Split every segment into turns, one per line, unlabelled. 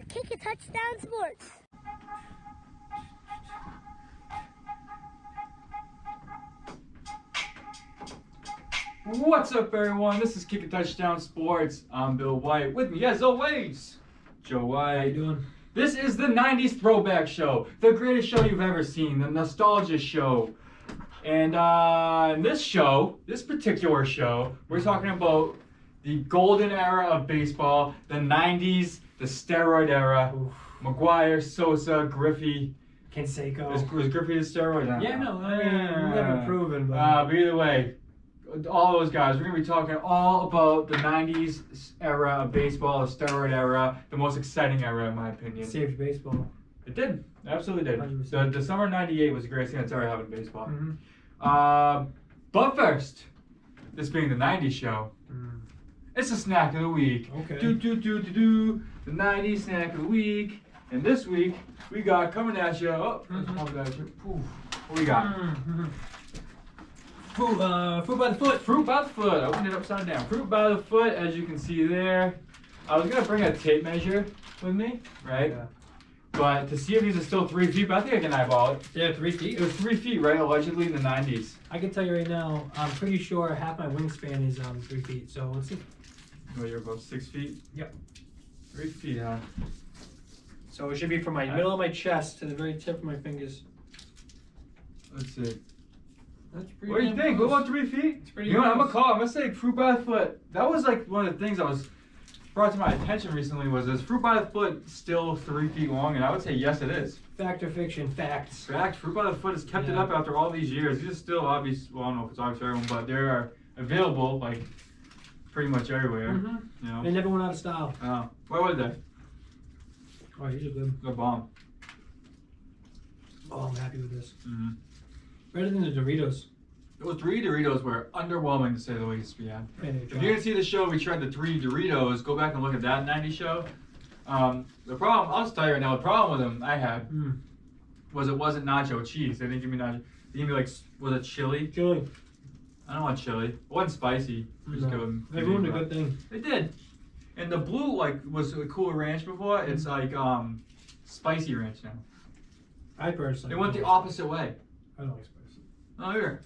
Kick a Touchdown Sports.
What's up, everyone? This is Kick a Touchdown Sports. I'm Bill White. With me, as always, Joe White.
How you doing?
This is the 90s Throwback Show, the greatest show you've ever seen, the nostalgia show. And in this particular show, we're talking about the golden era of baseball, the 90s, the steroid era.
Oof.
McGuire, Sosa, Griffey.
Canseco.
Was Griffey the steroid?
Yeah, no, I mean, we haven't proven, but...
But either way, all those guys, we're going to be talking all about the 90s era of baseball, the steroid era, the most exciting era, in my opinion.
saved baseball.
It did. It absolutely did.
100%.
The summer of 98 was the greatest thing that's ever happened in baseball.
Mm-hmm.
But first, this being the 90s show, it's a snack of the week.
Okay.
The 90s snack of the week. And this week, we got coming at you. Oh, what we got?
Fruit by the foot.
Fruit by the foot. I opened it upside down. Fruit by the foot, as you can see there. I was gonna bring a tape measure with me, right?
Yeah.
But to see if these are still 3 feet, but I think I can eyeball it.
Yeah, 3 feet.
It was 3 feet, right? Allegedly in the 90s.
I can tell you right now, I'm pretty sure half my wingspan is 3 feet. So let's see.
Oh, you're about 6 feet?
Yep.
3 feet, huh?
So it should be from my middle of my chest to the very tip of my fingers.
Let's see.
That's pretty.
What do you think? What about 3 feet?
It's pretty.
You know what? I'm
close.
I'm gonna say fruit by the foot. That was like one of the things that was brought to my attention recently. Was this fruit by the foot still 3 feet long? And I would say yes, it is.
Fact or fiction? Facts.
Fact, fruit by the foot has kept it up after all these years. These are still obvious. Well, I don't know if it's obvious for everyone, but they are available like pretty much everywhere.
Mm-hmm.
You know.
They never went out of style.
Where was they?
Oh, these are good.
They're bomb.
Oh, I'm happy with this.
Mm-hmm.
Better than the Doritos.
Those 3 Doritos were underwhelming to say the least. Yeah.
Man,
If you didn't see the show, we tried the 3 Doritos. Go back and look at that 90s show. The problem, I'll just tell you right now, the problem with them I had was it wasn't nacho cheese. They didn't give me nacho. They gave me like, was it chili?
Chili.
I don't want chili. It wasn't spicy. Just give them.
They ruined a good thing.
They did. And the blue like was a cooler ranch before. It's like spicy ranch now.
I personally.
They went the opposite way.
I don't like spicy.
Oh, here.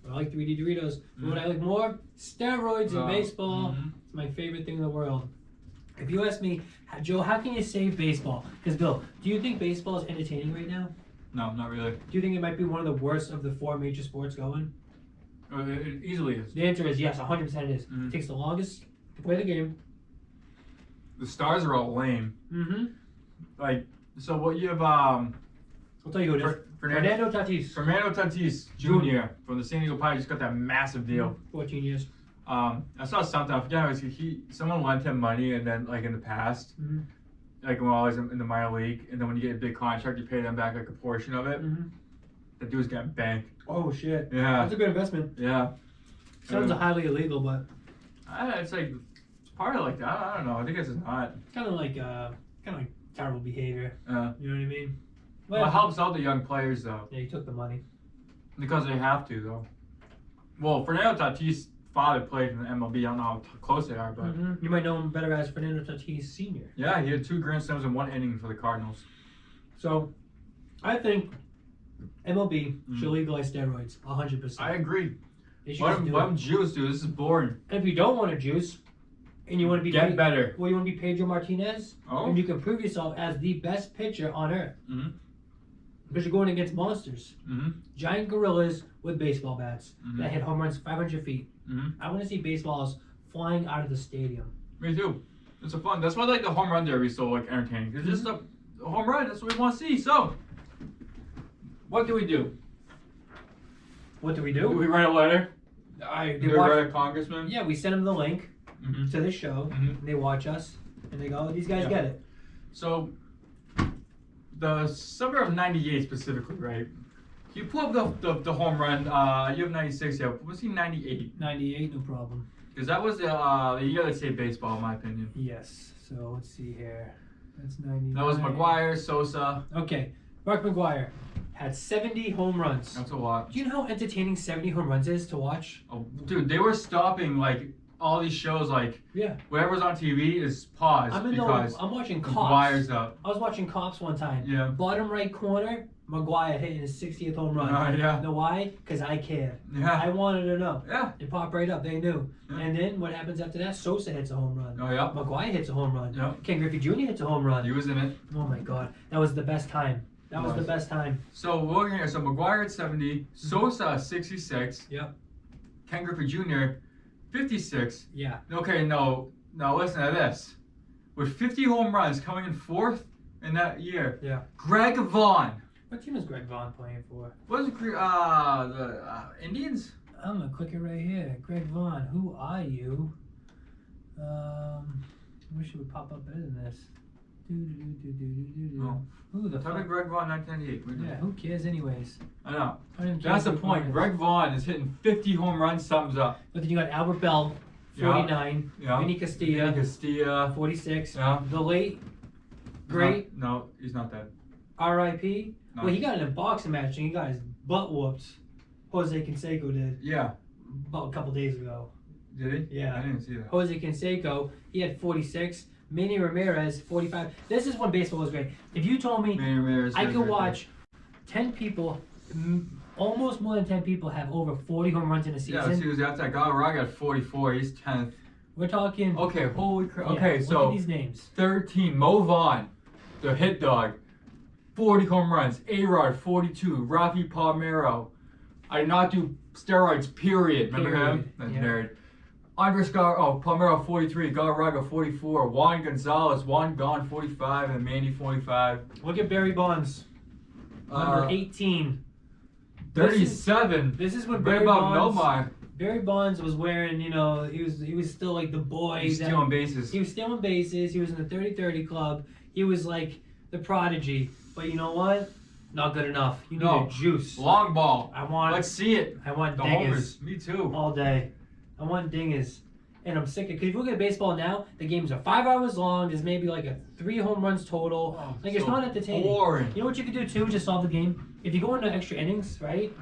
I like 3D Doritos. You know what I like more? Steroids in baseball.
Mhm.
It's my favorite thing in the world. If you ask me, Joe, how can you save baseball? Because Bill, do you think baseball is entertaining right now?
No, not really.
Do you think it might be one of the worst of the 4 major sports going?
It easily is.
The answer is yes, 100% it is.
Mhm.
It takes the longest to play the game.
The stars are all lame.
Mm-hmm.
Like, so what you have
I'll tell you who it is.
Fernando
Tatis.
Tatis Jr. from the San Diego Padres just got that massive deal.
14 years.
I saw something. I forget. It was someone lent him money, and then like in the past, like when I was in the minor league, and then when you get a big contract, you pay them back like a portion of it. The dude's getting banked.
Oh shit.
Yeah.
That's a good investment.
Yeah.
Sounds highly illegal, but
It's like it's part of like that. I don't know. I think it's not.
kind of like terrible behavior. You know what I mean?
Well, it helps out the young players though,
Yeah, he took the money.
because they have to though. Well, Fernando Tatis' father played in the MLB. I don't know how close they are, but
You might know him better as Fernando Tatis Sr.
yeah, he had 2 grand slams in 1 inning for the Cardinals.
So, I think MLB should legalize steroids 100%.
I agree.
They should
Let
just do
them
it.
juice, dude. This is boring.
And if you don't want to juice, and you want to be
Get better.
well, you want to be Pedro Martinez,
Oh.
and you can prove yourself as the best pitcher on earth.
Mhm.
Because you're going against monsters, giant gorillas with baseball bats that hit home runs 500 feet. I want to see baseballs flying out of the stadium.
Me too. It's a fun. That's why like the home run derby is so like entertaining. It's just a home run. That's what we want to see. So, what do we do?
What do we
Do
do?
we write a letter?
They
Do we
watch-
write a congressman?
Yeah, we send them the link
Mhm.
to the show,
Mhm.
and they watch us, and they go, "These guys
Yeah.
get it."
So, the summer of '98 specifically, right? You pull up the home run. You have '96. Yeah, let's see '98
98, no problem.
because that was the year that saved baseball, in my opinion.
Yes. So let's see here. That's 99.
That was McGuire, Sosa.
Okay, Mark McGuire had 70 home runs.
That's a lot.
Do you know how entertaining 70 home runs is to watch?
Oh, dude, they were stopping like all these shows, like
Yeah.
whatever's on TV is paused because
I'm watching Cops.
McGuire's up.
I was watching Cops one time.
Yeah.
Bottom right corner, McGuire hitting his 60th home run.
Yeah.
You know why? Because I cared.
Yeah.
I wanted to know.
Yeah.
It popped right up. They knew.
Yeah.
And then what happens after that? Sosa hits a home run.
Oh yeah.
McGuire hits a home run.
Yeah.
Ken Griffey Jr. hits a home run.
He was in it.
Oh my God, that was the best time. That was the best time.
So we're looking at McGuire at 70, Sosa 66.
Yep.
Ken Griffey Jr. 56.
Yeah.
Okay, now listen to this. With 50 home runs coming in fourth in that year.
Yeah.
Greg Vaughn.
What team is Greg Vaughn playing for?
What is it? The Indians?
I'm gonna click it right here. Greg Vaughn. Who are you? I wish it would pop up better than this.
Oh.
Who the
Type in
fuck?
Greg Vaughn 1998.
Yeah. Who cares anyways?
I know.
I don't care
That's the
who
point.
Vaughn is.
Greg Vaughn is hitting 50 home runs. Sums up.
But then you got Albert Bell, 49.
Yeah.
Vinny Castilla,
Vinny Castilla.
46.
Yeah.
The late, great
No, he's not dead.
R.I.P.
No.
Well, he got in a boxing match and he got his butt whooped. Jose Canseco did
Yeah.
about a couple days ago.
Did he?
Yeah.
I didn't see that.
Jose Canseco, he had 46. Manny Ramirez, 45. This is when baseball was great. If you told me
Manny Ramirez
I
was
could
right
watch 10 people, almost more than 10 people have over 40 home runs in a
there.
season.
Yeah, let's see who's after that. Galarraga got 44. He's 10th.
We're talking.
Okay, holy crap.
Yeah,
Okay,
look
so
at these names.
13. Mo Vaughn, the hit dog, 40 home runs. A-Rod, 42. Rafi Palmeiro. I did not do steroids, period. Remember him? That's
Yeah.
nerd. Andres Palmeiro, 43. Galarraga, 44. Juan Gonzalez, Juan Gone, 45. And Manny, 45.
Look at Barry Bonds, number 18.
37.
This is when
Right
Barry
above
Bonds.
Nomar.
Barry Bonds was wearing, he was still like the boy.
He's
that-
stealing bases.
He was stealing bases. He was in the 30-30 club. He was like the prodigy. But you know what? Not good enough. You need
No.
a juice.
Long ball.
I want.
Let's see it.
I want
The
dingers
homers. Me too.
all day. I want dingers. And I'm sick of. Because if you look at baseball now, the games are 5 hours long. There's maybe like 3 home runs total.
Oh,
Like it's
so
not entertaining.
boring.
You know what you could do too to solve the game? If you go into extra innings, right?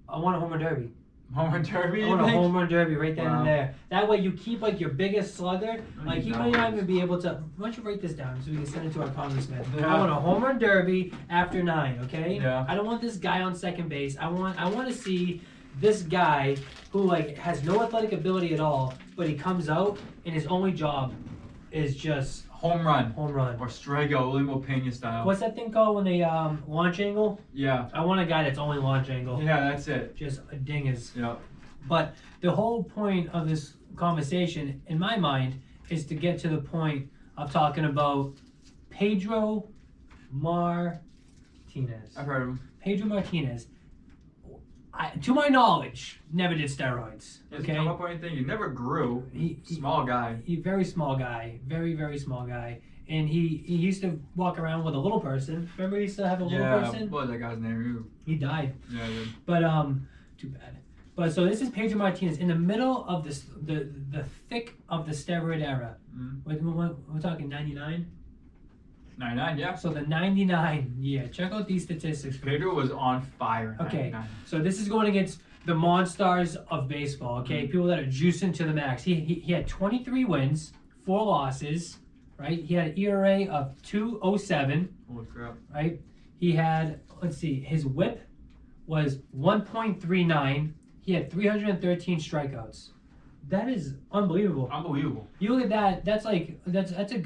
I want a home run derby.
Home run derby.
I
You
want a
think?
home run derby right then
Wow.
and there. That way you keep like your biggest slugger. Like
need
he
that
might not
one.
even be able to. Why don't you write this down so we can send it to our congressman?
Yeah.
I want a home run derby after 9. Okay.
Yeah.
I don't want this guy on second base. I want to see this guy who like has no athletic ability at all, but he comes out and his only job is just
Home run.
home run.
Or strikeout, Limo Pena style.
What's that thing called when they launch angle?
Yeah.
I want a guy that's only launch angle.
Yeah, that's it.
Just a dingers.
Yeah.
But the whole point of this conversation, in my mind, is to get to the point of talking about Pedro Martinez.
I've heard of him.
Pedro Martinez, to my knowledge, never did steroids.
He doesn't
Okay,
come up with anything. He never grew.
he
Small guy.
he very small guy, very small guy, and he used to walk around with a little person. Remember, he used to have a little
Yeah.
person.
What was that guy's name?
He died.
Yeah, I did.
But too bad. But so this is Pedro Martinez in the middle of this, the thick of the steroid era.
Mm-hmm.
We're talking 99.
99, yeah.
So the 99 year. Check out these statistics.
Pedro was on fire. In
Okay,
99.
so this is going against the monsters of baseball. Okay, people that are juicing to the max. He had 23 wins, 4 losses. Right. He had an ERA of 2.07.
Holy crap.
Right. He had, let's see, his WHIP was 1.39. He had 313 strikeouts. That is unbelievable.
Unbelievable.
You look at that. That's a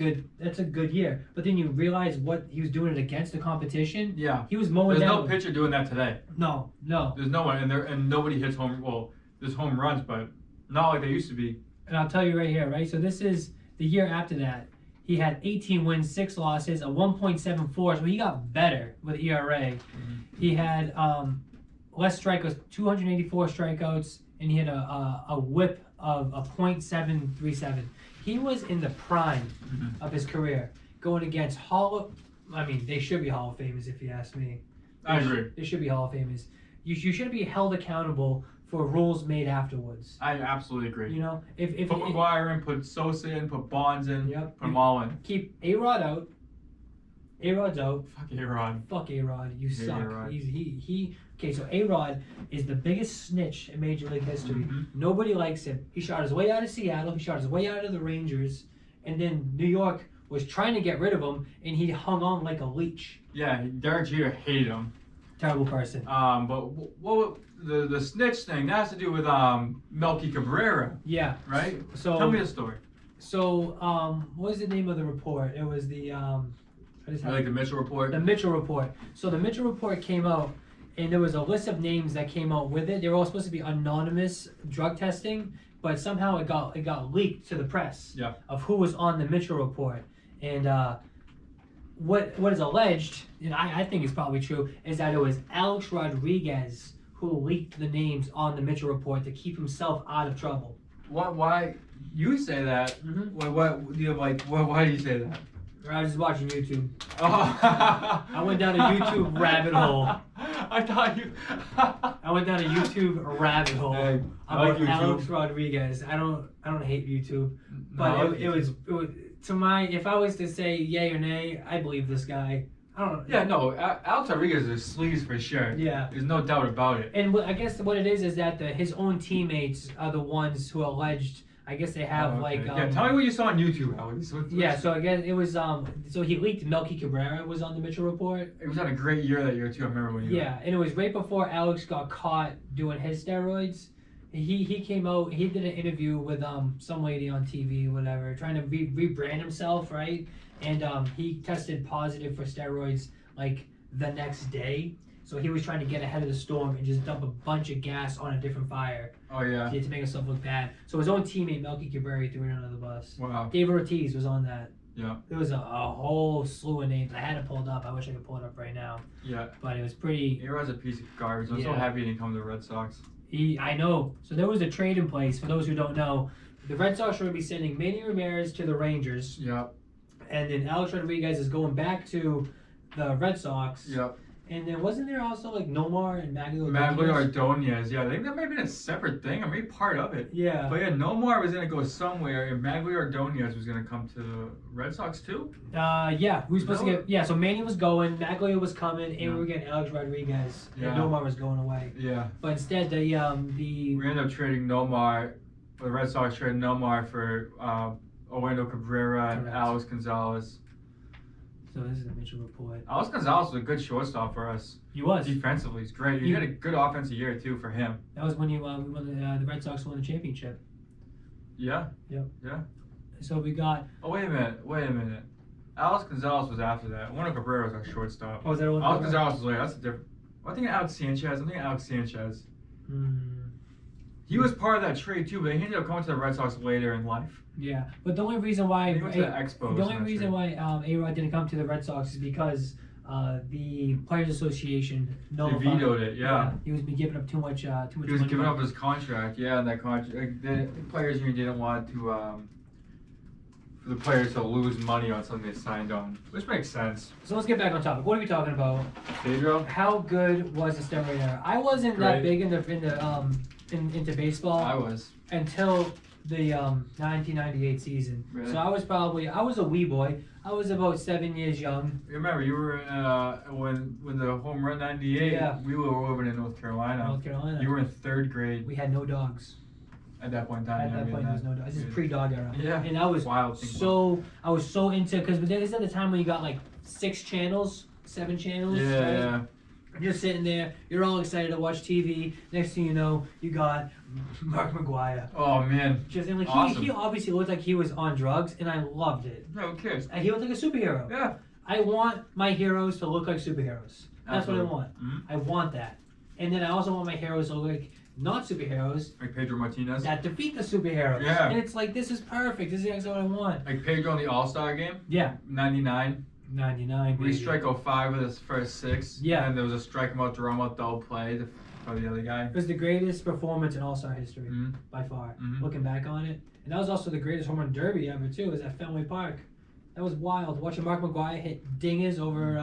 good year. But then you realize what he was doing it against the competition.
Yeah.
He was mowing
There's
down.
no pitcher doing that today.
No.
There's no one, and nobody hits home. Well, there's home runs, but not like they used to be.
And I'll tell you right here, right? So this is the year after that. He had 18 wins, 6 losses, a 1.74. So he got better with ERA.
Mm-hmm.
He had less strikeouts, 284 strikeouts, and he had a WHIP of a .737. He was in the prime of his career, going against they should be Hall of Famers if you ask me.
I agree.
They should be Hall of Famers. You should be held accountable for rules made afterwards.
I absolutely agree.
You know, if
Put McGuire in, put Sosa in, put Bonds in,
Yep.
put them all in.
keep A-Rod out, A-Rod's out.
Fuck A-Rod.
Fuck A-Rod. You
Hate
suck.
A-Rod.
He. Okay, so A-Rod is the biggest snitch in Major League history.
Mhm.
Nobody likes him. He shot his way out of Seattle. He shot his way out of the Rangers, and then New York was trying to get rid of him, and he hung on like a leech.
Yeah, Derek Jeter hated him.
Terrible person.
But what the snitch thing that has to do with Melky Cabrera,
Yeah.
right?
So
Tell me the story.
So what was the name of the report? It was the
I like the Mitchell report.
The Mitchell report. So the Mitchell report came out, and there was a list of names that came out with it. They were all supposed to be anonymous drug testing, but somehow it got leaked to the press.
Yeah.
Of who was on the Mitchell report, and what is alleged, and I think it's probably true, is that it was Alex Rodriguez who leaked the names on the Mitchell report to keep himself out of trouble.
Why you say that?
Mhm.
What do you have like? Why do you say that?
I was just watching YouTube.
Oh.
I went down a YouTube rabbit hole.
I thought you.
I went down a YouTube rabbit hole
Hey, I
about
like YouTube.
Alex Rodriguez. I don't hate YouTube, but
No,
it was to my, if I was to say yay or nay, I believe this guy. I don't know.
Yeah, no, Alex Rodriguez is sleaze for sure.
Yeah.
There's no doubt about it.
And I guess what it is that his own teammates are the ones who alleged. I guess they have
Oh, okay.
like.
Yeah, tell me what you saw on YouTube, Alex.
Yeah, so again, it was so he leaked Melky Cabrera was on the Mitchell report.
It was on a great year that year too. I remember when you.
Yeah, and it was right before Alex got caught doing his steroids. He came out. He did an interview with some lady on TV, whatever, trying to rebrand himself, right? And he tested positive for steroids like the next day. So he was trying to get ahead of the storm and just dump a bunch of gas on a different fire.
Oh yeah.
To make himself look bad. So his own teammate Melky Cabrera threw it under the bus.
Wow.
David Ortiz was on that.
Yeah.
There was a whole slew of names. I had it pulled up. I wish I could pull it up right now.
Yeah.
But it was pretty.
A-Rod's a piece of garbage. I'm so
Yeah.
happy he didn't come to the Red Sox.
I know. So there was a trade in place. For those who don't know, the Red Sox are going to be sending Manny Ramirez to the Rangers,
Yeah.
and then Alex Rodriguez is going back to the Red Sox.
Yeah.
And then wasn't there also like Nomar and Maglio?
Ordonez. Yeah, I think that might have been a separate thing or maybe part of it.
Yeah.
But yeah, Nomar was gonna go somewhere, and Maglio Ordonez was gonna come to the Red Sox too.
Yeah. We were supposed to
No.
get. Yeah. So Manny was going, Maglio was coming, and
Yeah.
we were getting Alex Rodriguez,
Yeah.
and Nomar was going away.
Yeah.
But instead, the
We ended up trading Nomar. The Red Sox traded Nomar for Orlando Cabrera and
Correct.
Alex Gonzalez.
So this is the Mitchell report.
Alex Gonzalez was a good shortstop for us.
He was.
Defensively, he's great. He had a good offensive year too for him.
That was when we won the Red Sox won the championship.
Yeah.
Yep.
Yeah.
So we got.
Oh wait a minute. Alex Gonzalez was after that. Orlando Cabrera was our shortstop.
Oh, is that one?
Alex Gonzalez was later. That's a different. I'm thinking Alex Sanchez. He was part of that trade too, but he ended up coming to the Red Sox later in life.
Yeah, but the only reason why
He went to the Expos.
the only reason why A-Rod didn't come to the Red Sox is because the Players Association
They vetoed it. Yeah.
he was giving up too much.
He was
money.
giving up his contract. Yeah, and that contract. The players union didn't want to for the players to lose money on something they signed on, which makes sense.
So let's get back on topic. What are we talking about?
Pedro.
How good was the Steroid Era? I wasn't that big into baseball.
I was.
Until the 1998 season.
Really?
So I was a wee boy. I was about 7 years young.
Remember, you were when the home run '98.
Yeah.
We were over in North Carolina.
North Carolina.
You were in 3rd grade
We had no dogs.
at that point in time.
At that point, there was no dogs. This is pre-dog era.
Yeah.
And I was
Wild thing.
I was so into, because this is at the time when you got like 6 channels, 7 channels.
Yeah,
right?
yeah.
You're sitting there, you're all excited to watch TV. Next thing you know, you got Mark McGuire.
Oh man.
Just and like
Awesome.
he obviously looked like he was on drugs, and I loved it.
No, who cares?
And he looked like a superhero.
Yeah.
I want my heroes to look like superheroes. That's
Absolutely.
what I want.
Mhm.
I want that. And then I also want my heroes to look like not superheroes
Like Pedro Martinez.
that defeat the superheroes.
Yeah.
And it's like, this is perfect. This is exactly what I want.
Like Pedro in the All-Star game.
Yeah.
'99.
99.
We
baby.
strike 05 with his first 6.
Yeah.
And there was a strike him out, draw him out, double play for the other guy.
It was the greatest performance in All-Star history,
Mhm.
by far.
Mhm.
Looking back on it. And that was also the greatest home run derby ever, too. It was at Fenway Park. That was wild. Watching Mark McGuire hit dingers over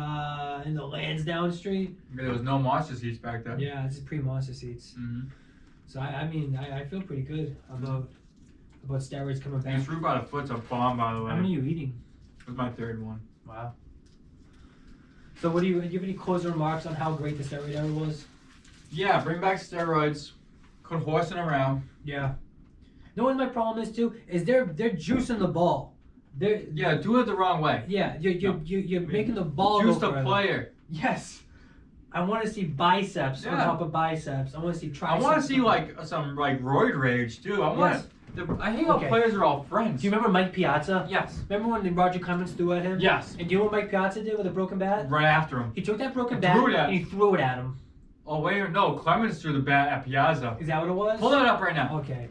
in the Lansdowne Street.
There was no monster seats back then.
Yeah, this is pre-monster seats.
Mm-hmm.
So, I feel pretty good about steroids coming
You
back.
threw by the foot's a bomb, by the way.
How many are you eating?
It was my 3rd one.
Wow. So what do you have any closing remarks on how great the steroid era was?
Yeah, bring back steroids. Quit horsing around.
Yeah. You know what my problem is too? Is they're juicing the ball.
Yeah, do it the wrong way.
Yeah, you're making the ball
Juice
go
the
further.
player.
Yes. I want to see biceps on
Yeah.
top of biceps. I want to see triceps.
I want to see like some like roid rage too. I hate how
Okay.
players are all friends.
Do you remember Mike Piazza?
Yes.
Remember when Roger Clemens threw at him?
Yes.
And do you know what Mike Piazza did with a broken bat?
Right after him.
He took that broken
He
bat
threw it at
and he threw it at him.
Oh wait, no. Clemens threw the bat at Piazza.
Is that what it was?
Pull that up right now.
Okay.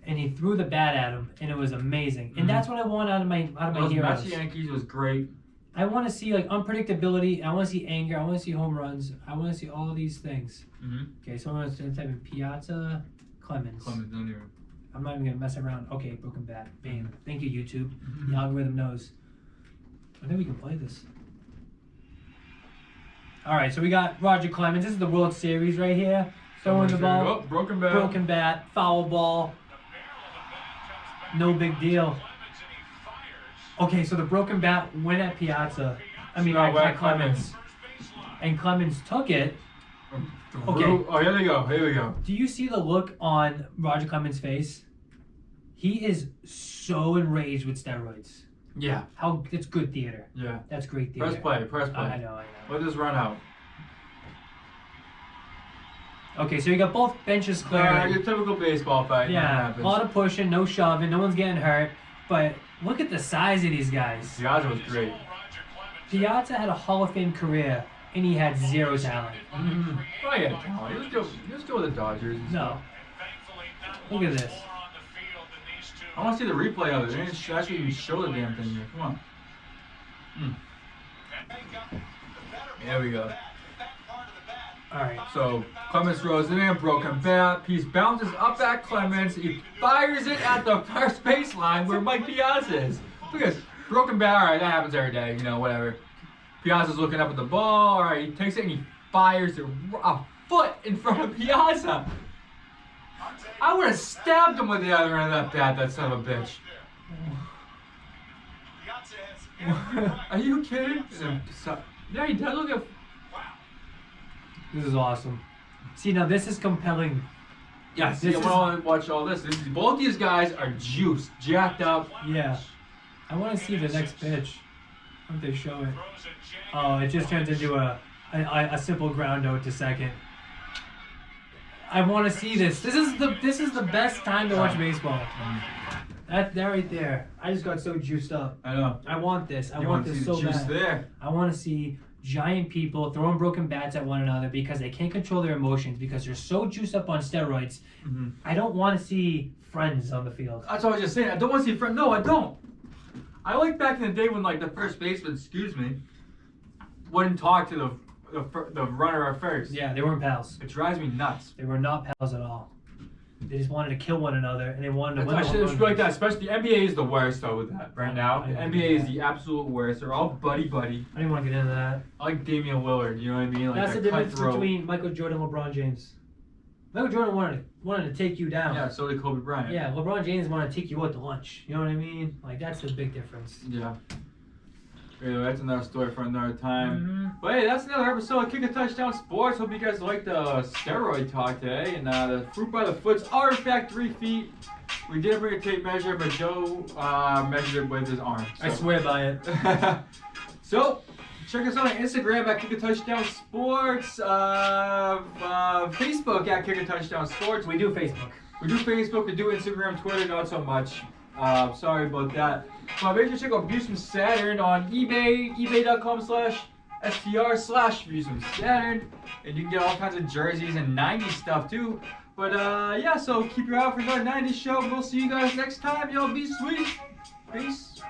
And he threw the bat at him, and it was amazing. And that's what I want out of my
Those
heroes.
Mets Yankees was great.
I want to see like unpredictability. I want to see anger. I want to see home runs. I want to see all of these things. Okay, so I'm going to type in Piazza Clemens.
Clemens, don't even.
I'm not even going to mess around. Okay, broken bat. Bam. Thank you, YouTube. The algorithm knows. I think we can play this. All right, so we got Roger Clemens. This is the World Series right here. Throwing the ball.
Oh, broken bat.
Broken bat. Foul ball. No big deal. Okay, so the broken bat went at Piazza. I mean, at Clemens. And Clemens took it. Okay.
Oh, here we go. Here we go.
Do you see the look on Roger Clemens' face? He is so enraged with steroids.
Yeah.
It's good theater.
Yeah.
That's great theater.
Press play. Press play.
I know.
Let this run out.
Okay, so you got both benches clear.
Your typical baseball fight.
Yeah, a lot of pushing, no shoving, no one's getting hurt. But look at the size of these guys.
Piazza was great.
Piazza had a Hall of Fame career, and he had zero talent.
Oh yeah, talent. He was good with the Dodgers. And
No. Look at this.
I want to see the replay of it. They didn't actually even show the damn thing here. Come on. There we go.
Alright.
So Clemens throws it in, broken bat. Piece bounces up at Clemens. He fires it at the first baseline where Mike Piazza is. Look at this. Broken bat. Alright, that happens every day. You know, whatever. Piazza's looking up at the ball. Alright, he takes it and he fires it a foot in front of Piazza. I would have stabbed him with the other end of that bat, that son of a bitch. Are you kidding? Yeah, he does look at.
This is awesome. See, now this is compelling.
Yeah, see, I want to watch all this. Both these guys are juiced, jacked up.
Yeah. I want to see the next pitch. What they show it? Oh, it just turns into a simple ground out to second. I want to see this. This is the best time to watch baseball. That right there. I just got so juiced up.
I know.
I want this. I
You
want
to
this
see
so
the juice
bad.
there.
I want to see giant people throwing broken bats at one another because they can't control their emotions because they're so juiced up on steroids. I don't want to see friends on the field.
That's what I was just saying. I don't want to see a friend. No, I don't. I like back in the day when like the first baseman, wouldn't talk to the runner at first.
Yeah, they weren't pals.
It drives me nuts.
They were not pals at all. They just wanted to kill one another and they wanted to win.
I should be like that. Especially the NBA is the worst though with that right now. The NBA is the absolute worst. They're all buddy.
I didn't want to get into that.
I like Damian Lillard. You know what I mean? Like
That's the
that
difference
cutthroat.
between Michael Jordan and LeBron James. Michael Jordan wanted to take you down.
Yeah, so did Kobe Bryant.
Yeah, LeBron James wanted to take you out to lunch. You know what I mean? Like that's the big difference.
Yeah. Anyway, that's another story for another time. But hey, that's another episode of Kick a Touchdown Sports. Hope you guys liked the steroid talk today. And the fruit by the foot's are in fact 3 feet. We did bring a tape measure, but Joe measured it with his arm. So.
I swear by it.
So, check us out on Instagram at Kick a Touchdown Sports. Facebook at Kick a Touchdown Sports.
We do Facebook.
We do Facebook, we do Instagram, Twitter, not so much. Sorry about that. So make sure to check out Views from Saturn on eBay, ebay.com/str/Views from Saturn. And you can get all kinds of jerseys and 90s stuff too. But yeah, so keep your eye out for another 90s show. We'll see you guys next time. Y'all be sweet. Peace.